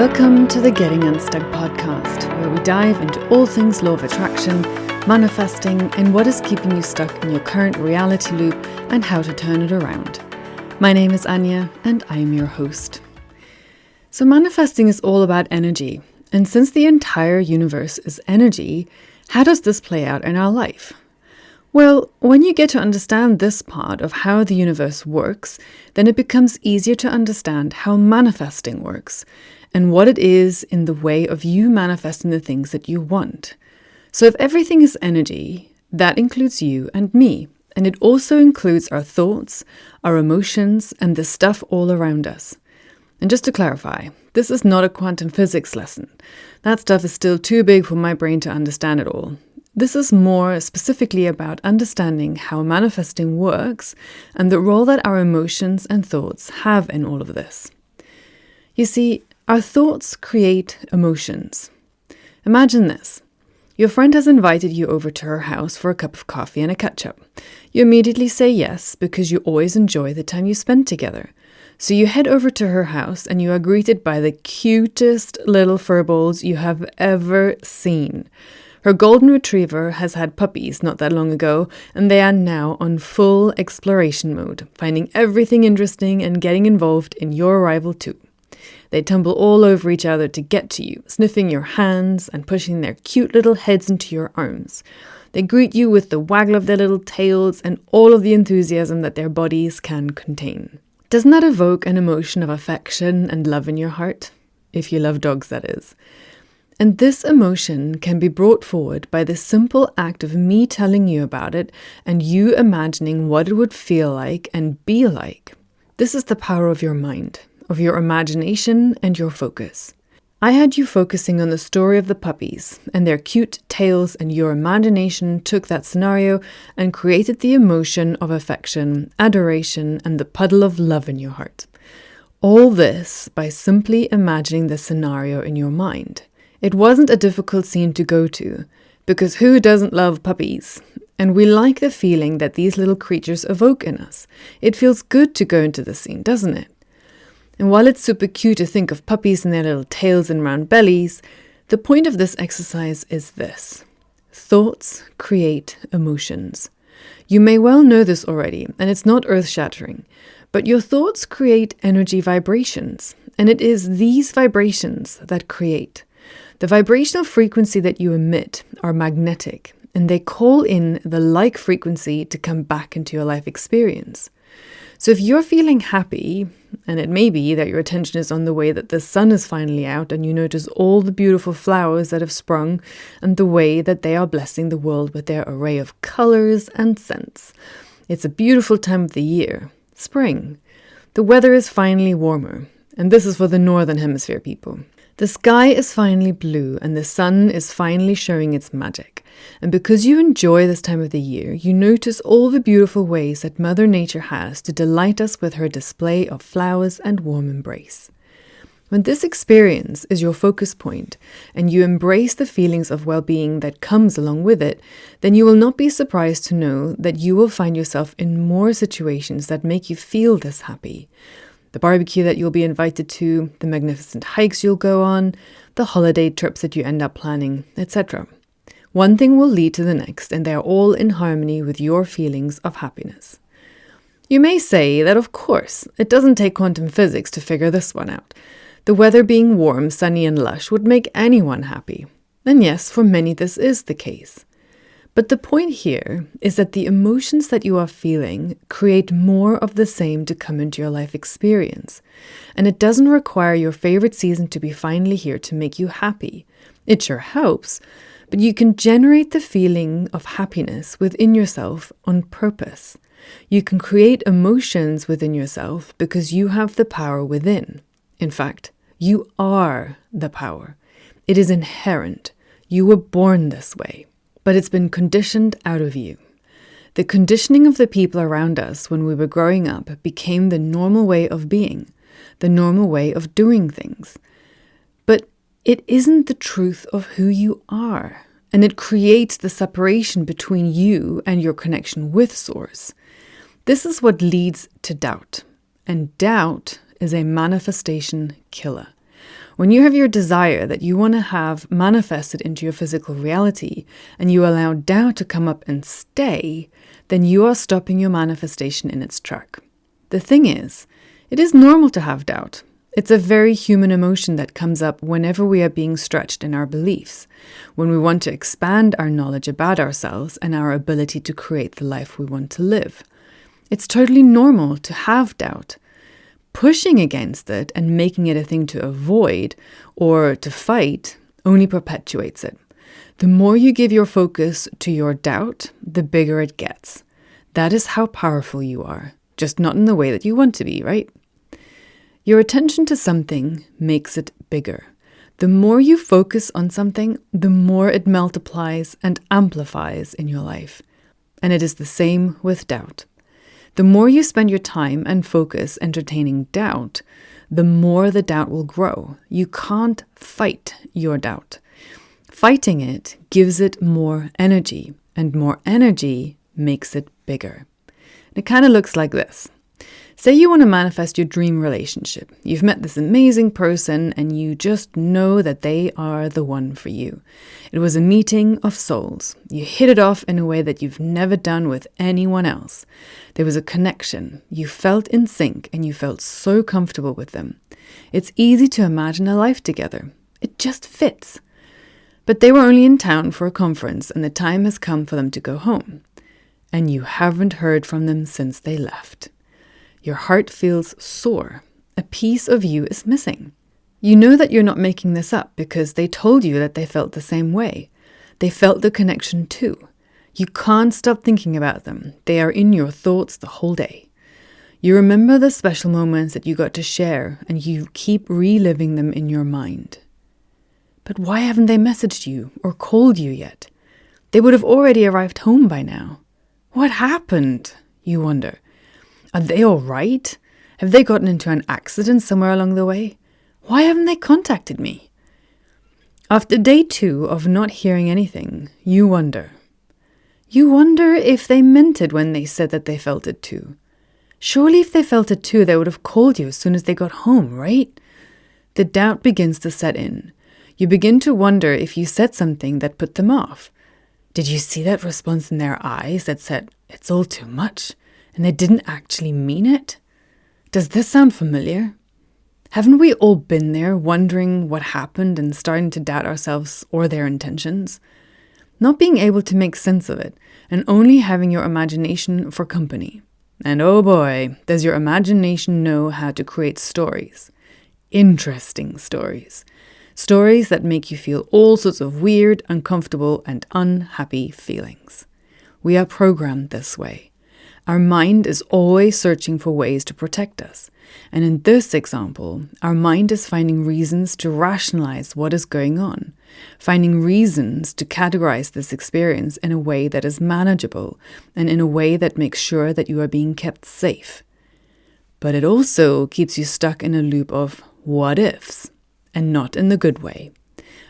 Welcome to the Getting Unstuck podcast, where we dive into all things law of attraction, manifesting, and what is keeping you stuck in your current reality loop and how to turn it around. My name is Anya, and I am your host. So manifesting is all about energy, and since the entire universe is energy, how does this play out in our life? Well, when you get to understand this part of how the universe works, then it becomes easier to understand how manifesting works and what it is in the way of you manifesting the things that you want. So if everything is energy, that includes you and me, and it also includes our thoughts, our emotions, and the stuff all around us. And just to clarify, this is not a quantum physics lesson. That stuff is still too big for my brain to understand it all. This is more specifically about understanding how manifesting works and the role that our emotions and thoughts have in all of this. You see, our thoughts create emotions. Imagine this. Your friend has invited you over to her house for a cup of coffee and a catch-up. You immediately say yes because you always enjoy the time you spend together. So you head over to her house and you are greeted by the cutest little furballs you have ever seen. Her golden retriever has had puppies not that long ago, and they are now on full exploration mode, finding everything interesting and getting involved in your arrival too. They tumble all over each other to get to you, sniffing your hands and pushing their cute little heads into your arms. They greet you with the waggle of their little tails and all of the enthusiasm that their bodies can contain. Doesn't that evoke an emotion of affection and love in your heart? If you love dogs, that is. And this emotion can be brought forward by the simple act of me telling you about it and you imagining what it would feel like and be like. This is the power of your mind, of your imagination and your focus. I had you focusing on the story of the puppies and their cute tails, and your imagination took that scenario and created the emotion of affection, adoration, and the puddle of love in your heart. All this by simply imagining the scenario in your mind. It wasn't a difficult scene to go to, because who doesn't love puppies? And we like the feeling that these little creatures evoke in us. It feels good to go into the scene, doesn't it? And while it's super cute to think of puppies and their little tails and round bellies, the point of this exercise is this. Thoughts create emotions. You may well know this already, and it's not earth-shattering, but your thoughts create energy vibrations, and it is these vibrations that create. The vibrational frequency that you emit are magnetic, and they call in the like frequency to come back into your life experience. So if you're feeling happy, and it may be that your attention is on the way that the sun is finally out and you notice all the beautiful flowers that have sprung and the way that they are blessing the world with their array of colors and scents. It's a beautiful time of the year, spring. The weather is finally warmer, and this is for the Northern Hemisphere people. The sky is finally blue and the sun is finally showing its magic. And because you enjoy this time of the year, you notice all the beautiful ways that Mother Nature has to delight us with her display of flowers and warm embrace. When this experience is your focus point and you embrace the feelings of well-being that comes along with it, then you will not be surprised to know that you will find yourself in more situations that make you feel this happy. The barbecue that you'll be invited to, the magnificent hikes you'll go on, the holiday trips that you end up planning, etc. One thing will lead to the next, and they are all in harmony with your feelings of happiness. You may say that, of course, it doesn't take quantum physics to figure this one out. The weather being warm, sunny, and lush would make anyone happy. And yes, for many this is the case. But the point here is that the emotions that you are feeling create more of the same to come into your life experience. And it doesn't require your favorite season to be finally here to make you happy. It sure helps, but you can generate the feeling of happiness within yourself on purpose. You can create emotions within yourself because you have the power within. In fact, you are the power. It is inherent. You were born this way. But it's been conditioned out of you. The conditioning of the people around us when we were growing up became the normal way of being, the normal way of doing things. But it isn't the truth of who you are, and it creates the separation between you and your connection with Source. This is what leads to doubt, and doubt is a manifestation killer. When you have your desire that you want to have manifested into your physical reality and you allow doubt to come up and stay, then you are stopping your manifestation in its track. The thing is, it is normal to have doubt. It's a very human emotion that comes up whenever we are being stretched in our beliefs, when we want to expand our knowledge about ourselves and our ability to create the life we want to live. It's totally normal to have doubt. Pushing against it and making it a thing to avoid or to fight only perpetuates it. The more you give your focus to your doubt, the bigger it gets. That is how powerful you are, just not in the way that you want to be, right? Your attention to something makes it bigger. The more you focus on something, the more it multiplies and amplifies in your life. And it is the same with doubt. The more you spend your time and focus entertaining doubt, the more the doubt will grow. You can't fight your doubt. Fighting it gives it more energy, and more energy makes it bigger. And it kind of looks like this. Say you want to manifest your dream relationship. You've met this amazing person and you just know that they are the one for you. It was a meeting of souls. You hit it off in a way that you've never done with anyone else. There was a connection. You felt in sync and you felt so comfortable with them. It's easy to imagine a life together. It just fits. But they were only in town for a conference and the time has come for them to go home. And you haven't heard from them since they left. Your heart feels sore. A piece of you is missing. You know that you're not making this up because they told you that they felt the same way. They felt the connection too. You can't stop thinking about them. They are in your thoughts the whole day. You remember the special moments that you got to share and you keep reliving them in your mind. But why haven't they messaged you or called you yet? They would have already arrived home by now. What happened? You wonder. Are they all right? Have they gotten into an accident somewhere along the way? Why haven't they contacted me? After day 2 of not hearing anything, you wonder. You wonder if they meant it when they said that they felt it too. Surely if they felt it too, they would have called you as soon as they got home, right? The doubt begins to set in. You begin to wonder if you said something that put them off. Did you see that response in their eyes that said, "It's all too much," and they didn't actually mean it? Does this sound familiar? Haven't we all been there, wondering what happened and starting to doubt ourselves or their intentions? Not being able to make sense of it, and only having your imagination for company. And oh boy, does your imagination know how to create stories. Interesting stories. Stories that make you feel all sorts of weird, uncomfortable, and unhappy feelings. We are programmed this way. Our mind is always searching for ways to protect us. And in this example, our mind is finding reasons to rationalize what is going on, finding reasons to categorize this experience in a way that is manageable and in a way that makes sure that you are being kept safe. But it also keeps you stuck in a loop of what ifs, and not in the good way.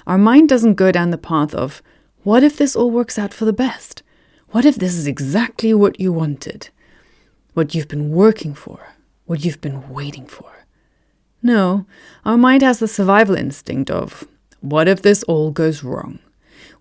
Our mind doesn't go down the path of, what if this all works out for the best? What if this is exactly what you wanted? What you've been working for? What you've been waiting for? No, our mind has the survival instinct of, what if this all goes wrong?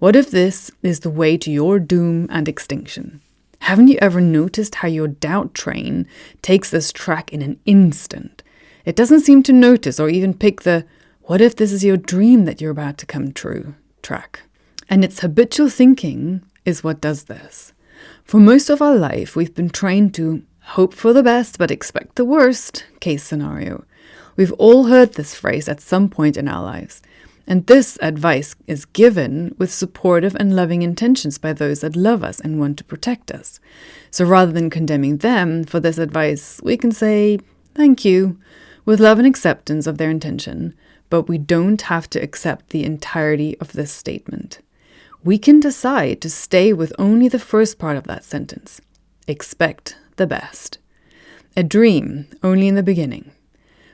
What if this is the way to your doom and extinction? Haven't you ever noticed how your doubt train takes this track in an instant? It doesn't seem to notice or even pick the, what if this is your dream that you're about to come true track? And its habitual thinking is what does this. For most of our life, we've been trained to hope for the best but expect the worst case scenario. We've all heard this phrase at some point in our lives. And this advice is given with supportive and loving intentions by those that love us and want to protect us. So rather than condemning them for this advice, we can say, thank you, with love and acceptance of their intention, but we don't have to accept the entirety of this statement. We can decide to stay with only the first part of that sentence. Expect the best. A dream only in the beginning.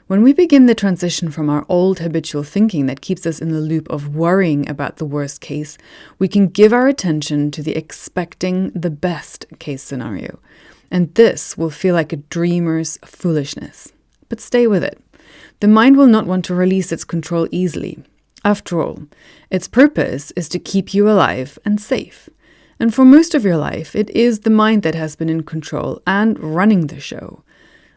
When we begin the transition from our old habitual thinking that keeps us in the loop of worrying about the worst case, we can give our attention to the expecting the best case scenario. And this will feel like a dreamer's foolishness. But stay with it. The mind will not want to release its control easily. After all, its purpose is to keep you alive and safe. And for most of your life, it is the mind that has been in control and running the show.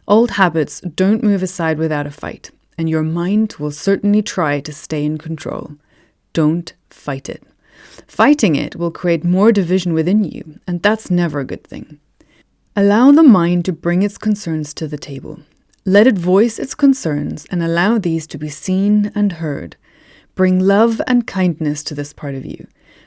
Old habits don't move aside without a fight, and your mind will certainly try to stay in control. Don't fight it. Fighting it will create more division within you, and that's never a good thing. Allow the mind to bring its concerns to the table. Let it voice its concerns and allow these to be seen and heard. Bring love and kindness to this part of you.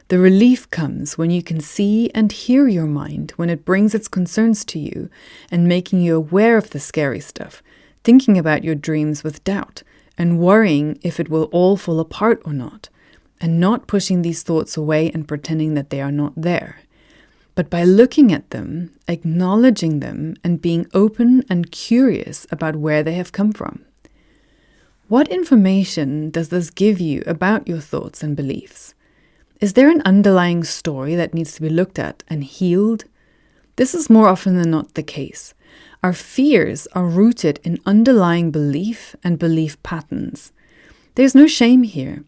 The relief comes when you can see and hear your mind when it brings its concerns to you and making you aware of the scary stuff, thinking about your dreams with doubt and worrying if it will all fall apart or not, and not pushing these thoughts away and pretending that they are not there. But by looking at them, acknowledging them, and being open and curious about where they have come from. What information does this give you about your thoughts and beliefs? Is there an underlying story that needs to be looked at and healed? This is more often than not the case. Our fears are rooted in underlying belief and belief patterns. There's no shame here.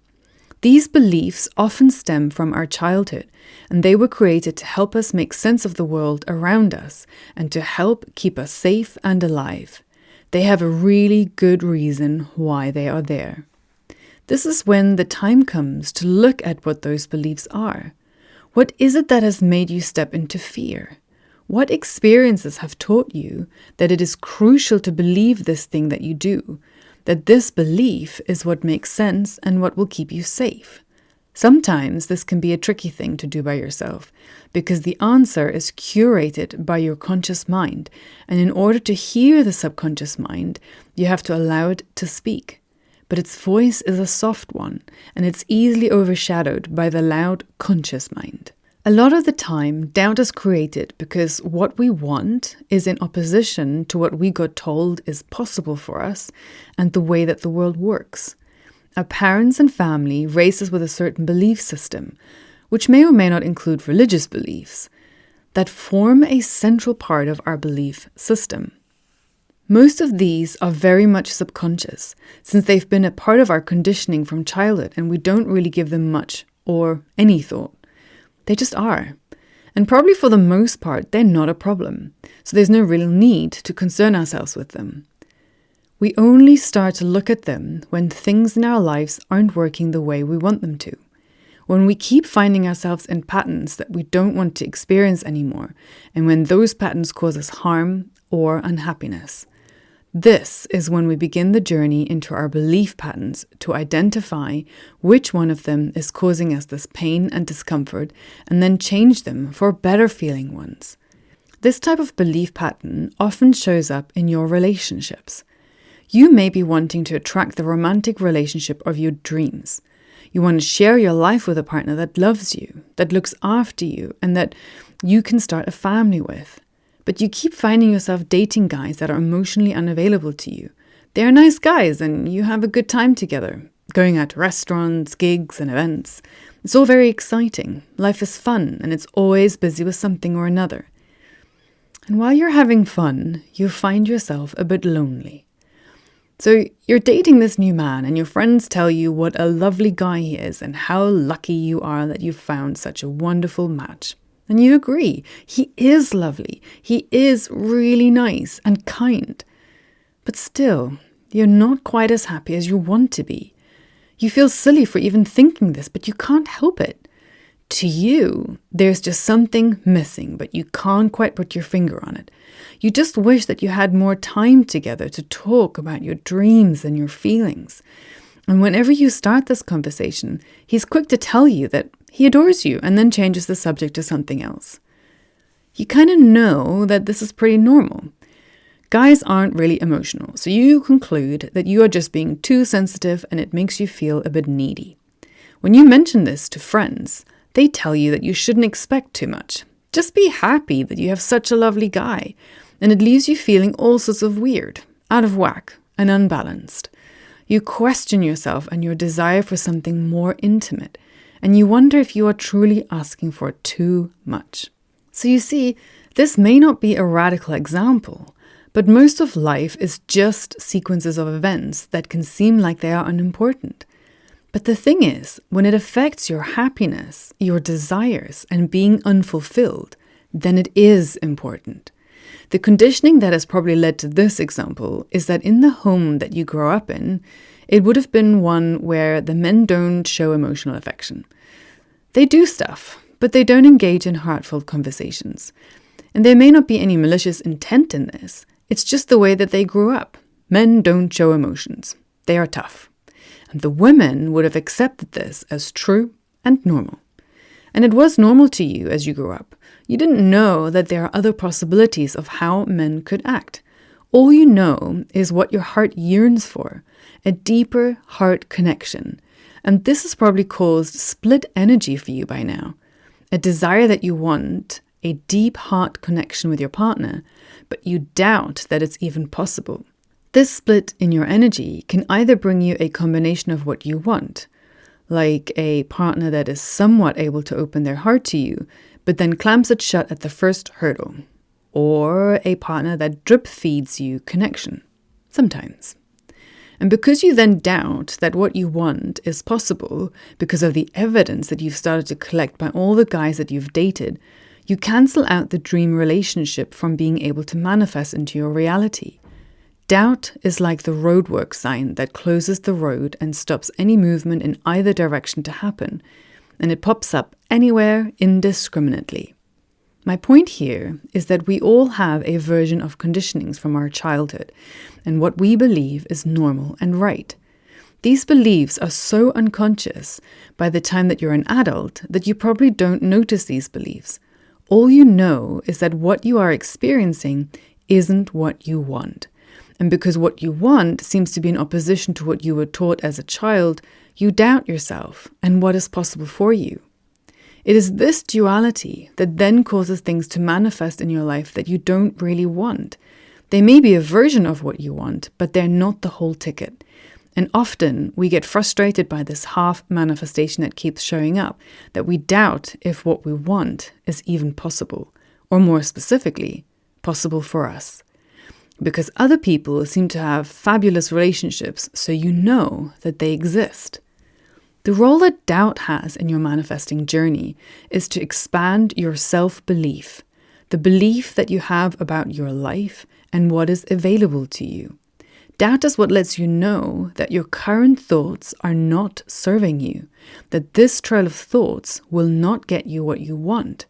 These beliefs often stem from our childhood, and they were created to help us make sense of the world around us and to help keep us safe and alive. They have a really good reason why they are there. This is when the time comes to look at what those beliefs are. What is it that has made you step into fear? What experiences have taught you that it is crucial to believe this thing that you do, that this belief is what makes sense and what will keep you safe? Sometimes this can be a tricky thing to do by yourself because the answer is curated by your conscious mind, and in order to hear the subconscious mind, you have to allow it to speak. But its voice is a soft one, and it's easily overshadowed by the loud conscious mind. A lot of the time, doubt is created because what we want is in opposition to what we got told is possible for us and the way that the world works. Our parents and family raise us with a certain belief system, which may or may not include religious beliefs, that form a central part of our belief system. Most of these are very much subconscious, since they've been a part of our conditioning from childhood and we don't really give them much or any thought. They just are. And probably for the most part, they're not a problem, so there's no real need to concern ourselves with them. We only start to look at them when things in our lives aren't working the way we want them to. When we keep finding ourselves in patterns that we don't want to experience anymore, and when those patterns cause us harm or unhappiness. This is when we begin the journey into our belief patterns to identify which one of them is causing us this pain and discomfort, and then change them for better feeling ones. This type of belief pattern often shows up in your relationships. You may be wanting to attract the romantic relationship of your dreams. You want to share your life with a partner that loves you, that looks after you, and that you can start a family with. But you keep finding yourself dating guys that are emotionally unavailable to you. They're nice guys and you have a good time together, going out to restaurants, gigs and events. It's all very exciting. Life is fun and it's always busy with something or another. And while you're having fun, you find yourself a bit lonely. So you're dating this new man and your friends tell you what a lovely guy he is and how lucky you are that you've found such a wonderful match. And you agree, he is lovely, he is really nice and kind. But still, you're not quite as happy as you want to be. You feel silly for even thinking this, but you can't help it. To you, there's just something missing, but you can't quite put your finger on it. You just wish that you had more time together to talk about your dreams and your feelings. And whenever you start this conversation, he's quick to tell you that he adores you and then changes the subject to something else. You kind of know that this is pretty normal. Guys aren't really emotional, so you conclude that you are just being too sensitive and it makes you feel a bit needy. When you mention this to friends, they tell you that you shouldn't expect too much. Just be happy that you have such a lovely guy, and it leaves you feeling all sorts of weird, out of whack, and unbalanced. You question yourself and your desire for something more intimate, and you wonder if you are truly asking for too much. So you see, this may not be a radical example, But most of life is just sequences of events that can seem like they are unimportant. But the thing is, when it affects your happiness, your desires, and being unfulfilled, then it is important. The conditioning that has probably led to this example is that in the home that you grow up in, it would have been one where the men don't show emotional affection. They do stuff, but they don't engage in heartfelt conversations. And there may not be any malicious intent in this. It's just the way that they grew up. Men don't show emotions. They are tough. And the women would have accepted this as true and normal. And it was normal to you as you grew up. You didn't know that there are other possibilities of how men could act. All you know is what your heart yearns for, a deeper heart connection. And this has probably caused split energy for you by now. A desire that you want a deep heart connection with your partner, but you doubt that it's even possible. This split in your energy can either bring you a combination of what you want, like a partner that is somewhat able to open their heart to you, but then clamps it shut at the first hurdle, or a partner that drip feeds you connection, sometimes. And because you then doubt that what you want is possible because of the evidence that you've started to collect by all the guys that you've dated, you cancel out the dream relationship from being able to manifest into your reality. Doubt is like the roadwork sign that closes the road and stops any movement in either direction to happen, and it pops up anywhere indiscriminately. My point here is that we all have a version of conditionings from our childhood and what we believe is normal and right. These beliefs are so unconscious by the time that you're an adult that you probably don't notice these beliefs. All you know is that what you are experiencing isn't what you want. And because what you want seems to be in opposition to what you were taught as a child, you doubt yourself and what is possible for you. It is this duality that then causes things to manifest in your life that you don't really want. They may be a version of what you want, but they're not the whole ticket. And often we get frustrated by this half manifestation that keeps showing up, that we doubt if what we want is even possible, or more specifically, possible for us. Because other people seem to have fabulous relationships, so you know that they exist. The role that doubt has in your manifesting journey is to expand your self-belief, the belief that you have about your life and what is available to you. Doubt is what lets you know that your current thoughts are not serving you, that this trail of thoughts will not get you what you want.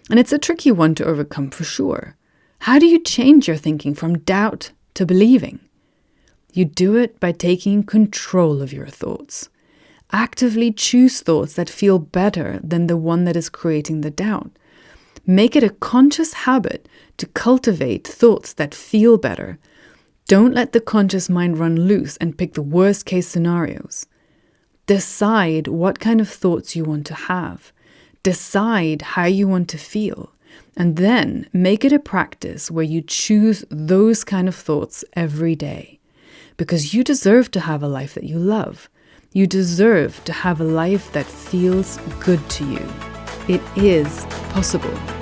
And it's a tricky one to overcome for sure. How do you change your thinking from doubt to believing? You do it by taking control of your thoughts. Actively choose thoughts that feel better than the one that is creating the doubt. Make it a conscious habit to cultivate thoughts that feel better. Don't let the conscious mind run loose and pick the worst case scenarios. Decide what kind of thoughts you want to have. Decide how you want to feel. And then make it a practice where you choose those kind of thoughts every day. Because you deserve to have a life that you love. You deserve to have a life that feels good to you. It is possible.